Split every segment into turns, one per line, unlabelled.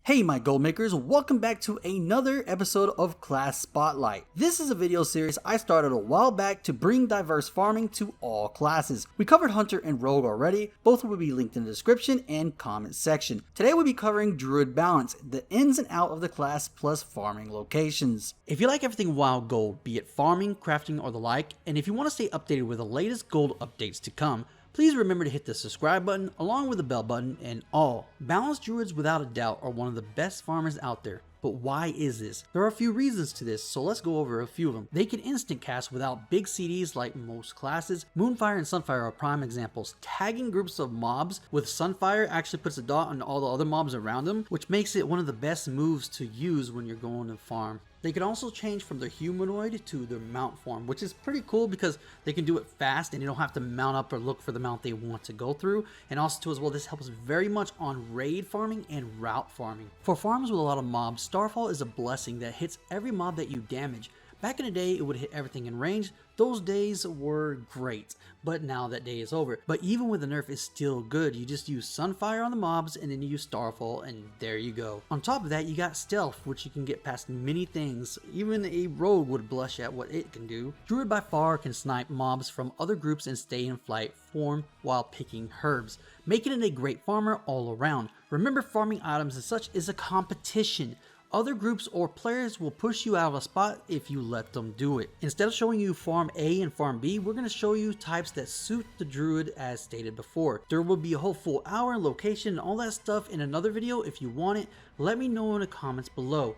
Hey my gold makers, welcome back to another episode of Class Spotlight. This is a video series I started a while back to bring diverse farming to all classes. We covered Hunter and Rogue already, both will be linked in the description and comment section. Today we'll be covering Druid Balance, the ins and out of the class plus farming locations. If you like everything wild gold, be it farming, crafting, or the like, and if you want to stay updated with the latest gold updates to come, please remember to hit the subscribe button along with the bell button and all. Balanced Druids without a doubt are one of the best farmers out there. But why is this? There are a few reasons to this, so let's go over a few of them. They can instant cast without big CDs like most classes. Moonfire and Sunfire are prime examples. Tagging groups of mobs with Sunfire actually puts a dot on all the other mobs around them, which makes it one of the best moves to use when you're going to farm. They can also change from their humanoid to their mount form, which is pretty cool because they can do it fast and you don't have to mount up or look for the mount they want to go through. And also too as well, this helps very much on raid farming and route farming. For farms with a lot of mobs, Starfall is a blessing that hits every mob that you damage. Back in the day, it would hit everything in range. Those days were great, but now that day is over. But even with the nerf, it's still good. You just use Sunfire on the mobs and then you use Starfall and there you go. On top of that, you got Stealth, which you can get past many things. Even a Rogue would blush at what it can do. Druid by far can snipe mobs from other groups and stay in flight form while picking herbs, making it a great farmer all around. Remember, farming items and such is a competition. Other groups or players will push you out of a spot if you let them do it. Instead of showing you farm A and farm B, we're going to show you types that suit the Druid as stated before. There will be a whole full hour, location, and all that stuff in another video. If you want it, let me know in the comments below.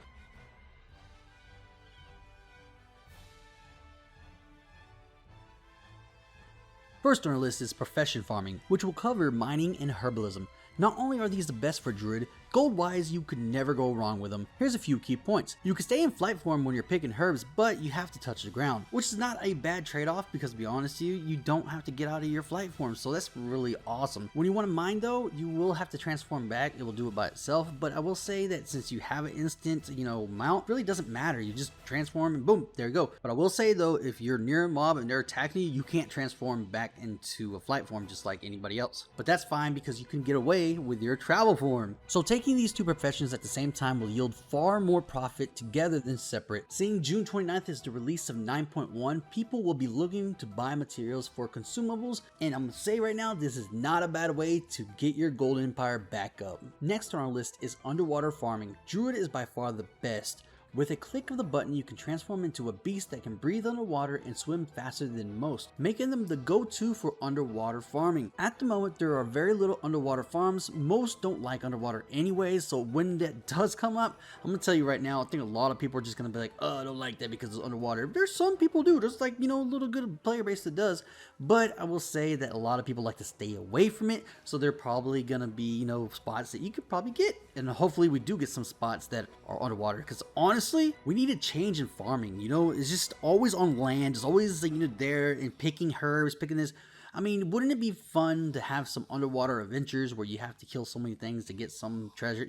First on our list is profession farming, which will cover mining and herbalism. Not only are these the best for Druid, gold wise you could never go wrong with them. Here's a few key points. You can stay in flight form when you're picking herbs, but you have to touch the ground, which is not a bad trade-off because to be honest with you, you don't have to get out of your flight form, so that's really awesome. When you want to mine though, you will have to transform back. It will do it by itself, but I will say that since you have an instant, mount, really doesn't matter. You just transform and boom, there you go. But I will say though, if you're near a mob and they're attacking you, you can't transform back into a flight form just like anybody else. But that's fine because you can get away with your travel form. So taking these two professions at the same time will yield far more profit together than separate. Seeing June 29th is the release of 9.1, people will be looking to buy materials for consumables, and I'm gonna say right now, this is not a bad way to get your gold empire back up. Next on our list is underwater farming. Druid is by far the best. With a click of the button, you can transform into a beast that can breathe underwater and swim faster than most, making them the go-to for underwater farming. At the moment, there are very little underwater farms. Most don't like underwater anyways, so when that does come up, I'm gonna tell you right now, I think a lot of people are just gonna be like, oh, I don't like that because it's underwater. There's some people do. There's like, a little good player base that does, but I will say that a lot of people like to stay away from it, so they're probably gonna be, spots that you could probably get, and hopefully we do get some spots that are underwater, because honestly, we need a change in farming. It's just always on land. It's always there and picking herbs, picking this. I mean, wouldn't it be fun to have some underwater adventures where you have to kill so many things to get some treasure?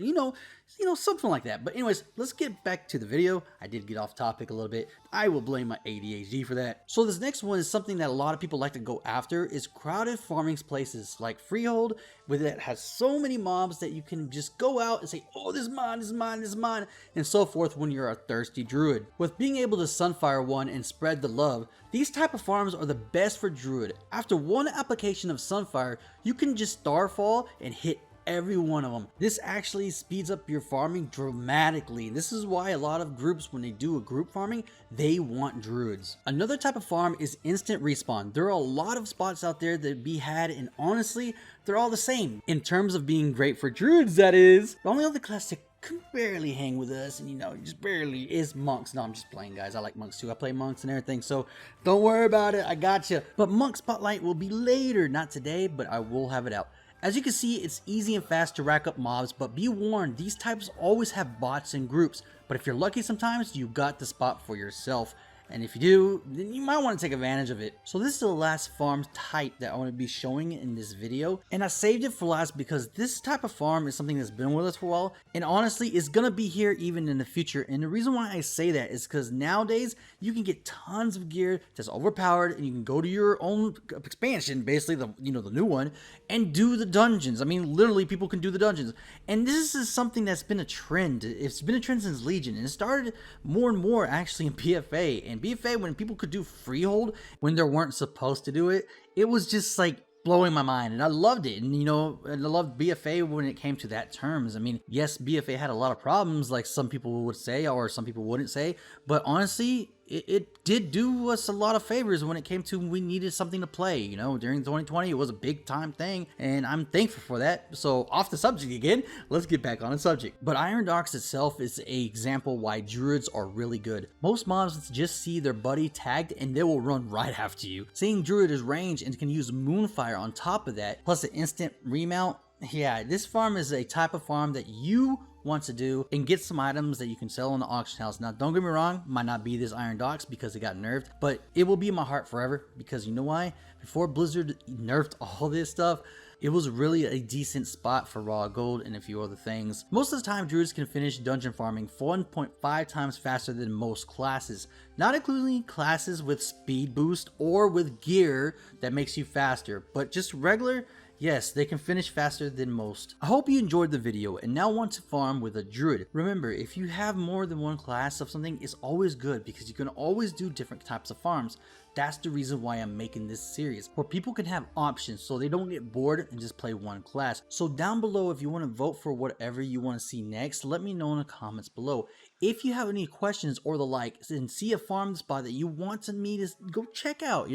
Something like that. But anyways, let's get back to the video. I did get off topic a little bit. I will blame my ADHD for that. So this next one is something that a lot of people like to go after, is crowded farming places like Freehold, where that has so many mobs that you can just go out and say, oh, this is mine, this is mine, this is mine, and so forth when you're a thirsty Druid. With being able to Sunfire one and spread the love, these type of farms are the best for Druid. After one application of Sunfire, you can just Starfall and hit every one of them. This actually speeds up your farming dramatically. This is why a lot of groups, when they do a group farming, they want Druids. Another type of farm is instant respawn. There are a lot of spots out there that be had, and honestly, they're all the same. In terms of being great for Druids, that is. The only other class that can barely hang with us, and just barely, is monks. No, I'm just playing, guys. I like monks too. I play monks and everything, so don't worry about it. I got you. But monk spotlight will be later, not today, but I will have it out. As you can see, it's easy and fast to rack up mobs, but be warned, these types always have bots and groups. But if you're lucky sometimes, you got the spot for yourself. and if you do, then you might want to take advantage of it. So this is the last farm type that I want to be showing in this video, and I saved it for last because this type of farm is something that's been with us for a while, and honestly it's gonna be here even in the future. And the reason why I say that is because nowadays you can get tons of gear that's overpowered, and you can go to your own expansion, basically the the new one, and do the dungeons. I mean, literally people can do the dungeons, and this is something that's been a trend. It's been a trend since Legion, and it started more and more actually in BFA. And BFA, when people could do freehold when they weren't supposed to do it, it was just like blowing my mind, and I loved it. And and I loved BFA when it came to that terms. I mean, yes, BFA had a lot of problems, like some people would say, or some people wouldn't say, but honestly it did do us a lot of favors when it came to we needed something to play. During 2020 it was a big time thing, and I'm thankful for that. So off the subject again, let's get back on the subject. But Iron Dogs itself is a example why druids are really good. Most mobs just see their buddy tagged and they will run right after you. Seeing druid is range and can use moonfire on top of that, plus an instant remount. Yeah, this farm is a type of farm that you want to do and get some items that you can sell in the auction house. Now, don't get me wrong, might not be this Iron Dogs because it got nerfed, but it will be in my heart forever. Because you know why? Before Blizzard nerfed all this stuff, it was really a decent spot for raw gold and a few other things. Most of the time, druids can finish dungeon farming 1.5 times faster than most classes, not including classes with speed boost or with gear that makes you faster, but just regular. Yes, they can finish faster than most. I hope you enjoyed the video and now want to farm with a druid. Remember, if you have more than one class of something, it's always good because you can always do different types of farms. That's the reason why I'm making this series, where people can have options so they don't get bored and just play one class. So down below, if you want to vote for whatever you want to see next, let me know in the comments below. If you have any questions or the like, and see a farm spot that you want me to go check out,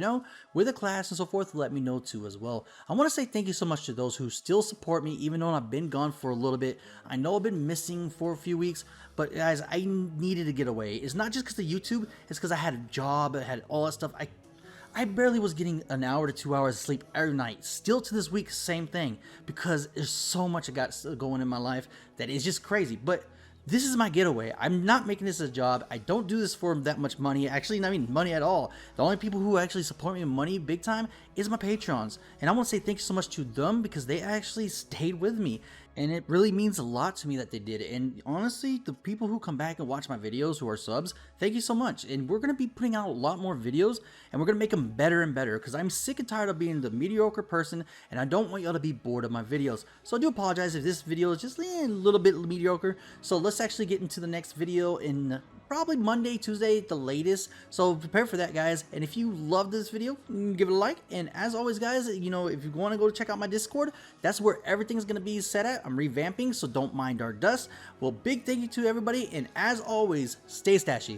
with a class and so forth, let me know too as well. I want to say thank you so much to those who still support me, even though I've been gone for a little bit. I know I've been missing for a few weeks, but guys, I needed to get away. It's not just because of YouTube, it's because I had a job, I had all that stuff. I barely was getting an hour to 2 hours of sleep every night. Still to this week, same thing, because there's so much I got going in my life that is just crazy. But this is my getaway. I'm not making this a job. I don't do this for that much money. Actually, not even money at all. The only people who actually support me with money big time is my patrons. And I want to say thank you so much to them because they actually stayed with me. And it really means a lot to me that they did it. And honestly, the people who come back and watch my videos who are subs, thank you so much. And we're going to be putting out a lot more videos, and we're going to make them better and better because I'm sick and tired of being the mediocre person, and I don't want y'all to be bored of my videos. So I do apologize if this video is just a little bit mediocre. So let's actually get into the next video in probably Monday, Tuesday at the latest. So prepare for that, guys. And if you love this video, give it a like. And as always, guys, if you want to go check out my Discord, that's where everything's going to be set at. I'm revamping, so don't mind our dust. Well, big thank you to everybody. And as always, stay stashy.